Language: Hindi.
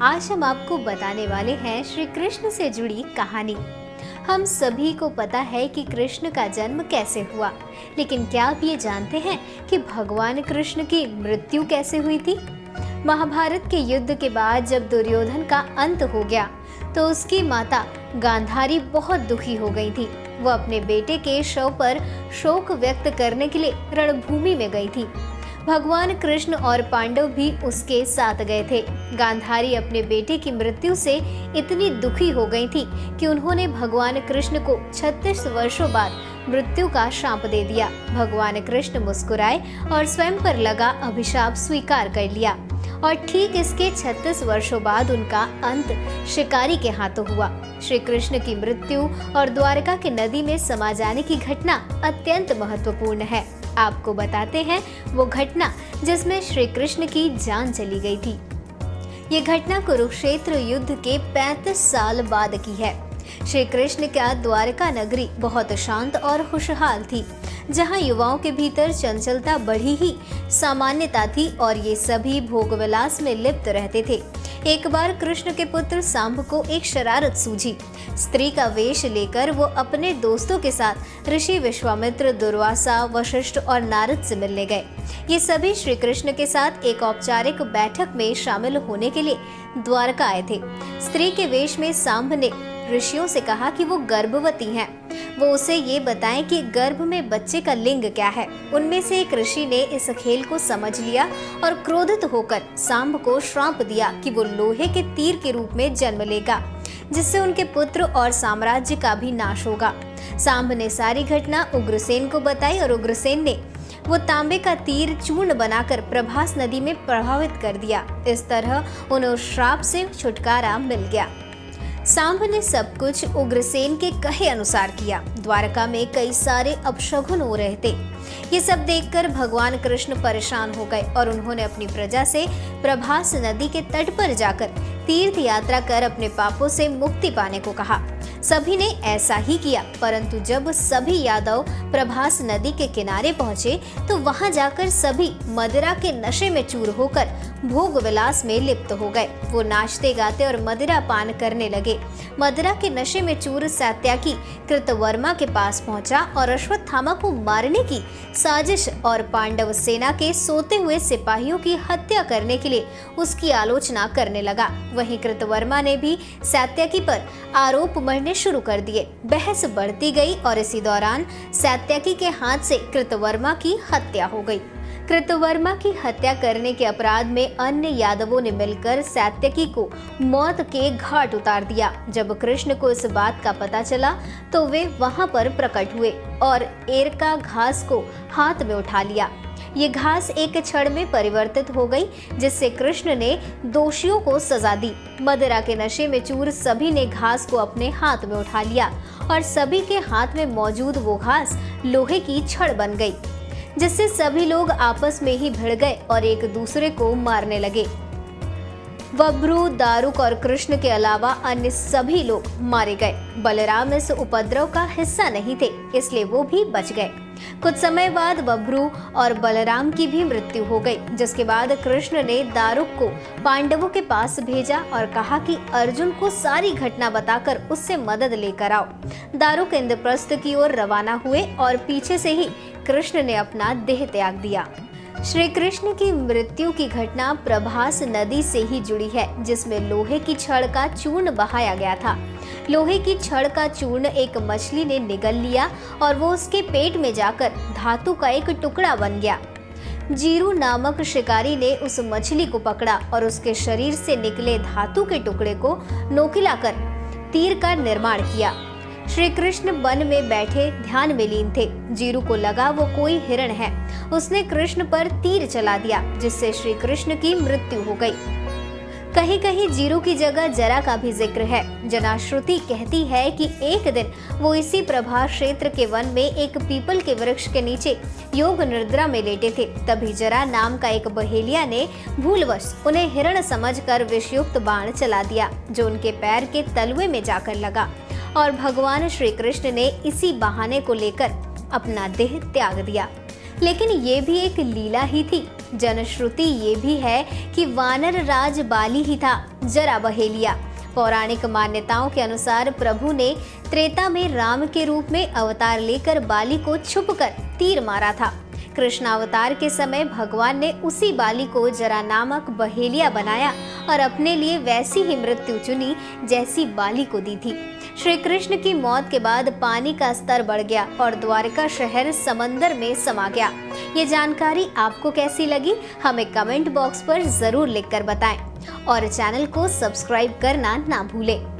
आज हम आपको बताने वाले हैं श्री कृष्ण से जुड़ी कहानी। हम सभी को पता है कि कृष्ण का जन्म कैसे हुआ, लेकिन क्या आप ये जानते हैं कि भगवान कृष्ण की मृत्यु कैसे हुई थी? महाभारत के युद्ध के बाद जब दुर्योधन का अंत हो गया तो उसकी माता गांधारी बहुत दुखी हो गई थी। वो अपने बेटे के शव पर शोक व्यक्त करने के लिए रणभूमि में गई थी। भगवान कृष्ण और पांडव भी उसके साथ गए थे। गांधारी अपने बेटे की मृत्यु से इतनी दुखी हो गई थी कि उन्होंने भगवान कृष्ण को 36 वर्षों बाद मृत्यु का शाप दे दिया। भगवान कृष्ण मुस्कुराए और स्वयं पर लगा अभिशाप स्वीकार कर लिया और ठीक इसके 36 वर्षों बाद उनका अंत शिकारी के हाथों हुआ। श्री कृष्ण की मृत्यु और द्वारका की नदी में समा जाने की घटना अत्यंत महत्वपूर्ण है। आपको बताते हैं वो घटना जिसमें श्री कृष्ण की जान चली गई थी। ये घटना कुरुक्षेत्र युद्ध के 35 साल बाद की है। श्री कृष्ण का द्वारका नगरी बहुत शांत और खुशहाल थी, जहां युवाओं के भीतर चंचलता बड़ी ही सामान्यता थी और ये सभी भोग विलास में लिप्त रहते थे। एक बार कृष्ण के पुत्र सांब को एक शरारत सूझी। स्त्री का वेश लेकर वो अपने दोस्तों के साथ ऋषि विश्वामित्र, दुर्वासा, वशिष्ठ और नारद से मिलने गए। ये सभी श्री कृष्ण के साथ एक औपचारिक बैठक में शामिल होने के लिए द्वारका आए थे। स्त्री के वेश में सांब ने ऋषियों से कहा कि वो गर्भवती हैं। वो उसे ये बताएं कि गर्भ में बच्चे का लिंग क्या है। उनमें से एक ऋषि ने इस खेल को समझ लिया और क्रोधित होकर सांब को श्राप दिया कि वो लोहे के तीर के रूप में जन्म लेगा, जिससे उनके पुत्र और साम्राज्य का भी नाश होगा। सांब ने सारी घटना उग्रसेन को बताई और उग्रसेन ने वो तांबे का तीर चूर्ण बनाकर प्रभास नदी में प्रभावित कर दिया। इस तरह उन्हें उस श्राप से छुटकारा मिल गया। सांब ने सब कुछ उग्रसेन के कहे अनुसार किया। द्वारका में कई सारे अपशगुन हो रहे थे। ये सब देखकर भगवान कृष्ण परेशान हो गए और उन्होंने अपनी प्रजा से प्रभास नदी के तट पर जाकर तीर्थ यात्रा कर अपने पापों से मुक्ति पाने को कहा। सभी ने ऐसा ही किया, परंतु जब सभी यादव प्रभास नदी के किनारे पहुंचे तो वहां जाकर सभी मदिरा के नशे में चूर होकर भोग विलास में लिप्त हो गए। वो नाचते गाते और मदिरा पान करने लगे। मदिरा के नशे में चूर सात्यकी कृतवर्मा के पास पहुंचा और अश्वत्थामा को मारने की साजिश और पांडव सेना के सोते हुए सिपाहियों की हत्या करने के लिए उसकी आलोचना करने लगा। वहीं कृतवर्मा ने भी सात्यकी पर आरोप मढ़ने शुरू कर दिए। बहस बढ़ती गई और इसी दौरान सात्यकी के हाथ से कृतवर्मा की हत्या हो गई। कृतवर्मा की हत्या करने के अपराध में अन्य यादवों ने मिलकर सात्यकी को मौत के घाट उतार दिया। जब कृष्ण को इस बात का पता चला तो वे वहां पर प्रकट हुए और एरका घास को हाथ में उठा लिया। ये घास एक क्षण में परिवर्तित हो गई, जिससे कृष्ण ने दोषियों को सजा दी। मदिरा के नशे में चूर सभी ने घास को अपने हाथ में उठा लिया और सभी के हाथ में मौजूद वो घास लोहे की छड़ बन गई, जिससे सभी लोग आपस में ही भिड़ गए और एक दूसरे को मारने लगे। बब्रू, दारुक और कृष्ण के अलावा अन्य सभी लोग मारे गए। बलराम इस उपद्रव का हिस्सा नहीं थे, इसलिए वो भी बच गए। कुछ समय बाद बब्रू और बलराम की भी मृत्यु हो गई, जिसके बाद कृष्ण ने दारुक को पांडवों के पास भेजा और कहा कि अर्जुन को सारी घटना बताकर उससे मदद लेकर आओ। दारुक इंद्रप्रस्थ की ओर रवाना हुए और पीछे से ही कृष्ण ने अपना देह त्याग दिया। श्री कृष्ण की मृत्यु की घटना प्रभास नदी से ही जुड़ी है, जिसमें लोहे की छड़ का चूर्ण बहाया गया था। लोहे की छड़ का चूर्ण एक मछली ने निगल लिया और वो उसके पेट में जाकर धातु का एक टुकड़ा बन गया। जीरू नामक शिकारी ने उस मछली को पकड़ा और उसके शरीर से निकले धातु के टुकड़े को नोकिला कर तीर का निर्माण किया। श्री कृष्ण वन में बैठे ध्यान में लीन थे। जीरू को लगा वो कोई हिरण है। उसने कृष्ण पर तीर चला दिया, जिससे श्री कृष्ण की मृत्यु हो गई। कहीं कहीं जीरू की जगह जरा का भी जिक्र है। जनश्रुति कहती है कि एक दिन वो इसी प्रभास क्षेत्र के वन में एक पीपल के वृक्ष के नीचे योग निद्रा में लेटे थे। तभी जरा नाम का एक बहेलिया ने भूलवश उन्हें हिरण समझकर विषयुक्त बाण चला दिया, जो उनके पैर के तलवे में जाकर लगा और भगवान श्री कृष्ण ने इसी बहाने को लेकर अपना देह त्याग दिया। लेकिन ये भी एक लीला ही थी। जनश्रुति ये भी है कि वानर राज बाली ही था, जरा बहेलिया। पौराणिक मान्यताओं के अनुसार प्रभु ने त्रेता में राम के रूप में अवतार लेकर बाली को छुपकर तीर मारा था। कृष्ण अवतार के समय भगवान ने उसी बाली को जरा नामक बहेलिया बनाया और अपने लिए वैसी ही मृत्यु चुनी जैसी बाली को दी थी। श्री कृष्ण की मौत के बाद पानी का स्तर बढ़ गया और द्वारका शहर समंदर में समा गया। ये जानकारी आपको कैसी लगी, हमें कमेंट बॉक्स पर जरूर लिखकर बताएं और चैनल को सब्सक्राइब करना ना भूलें।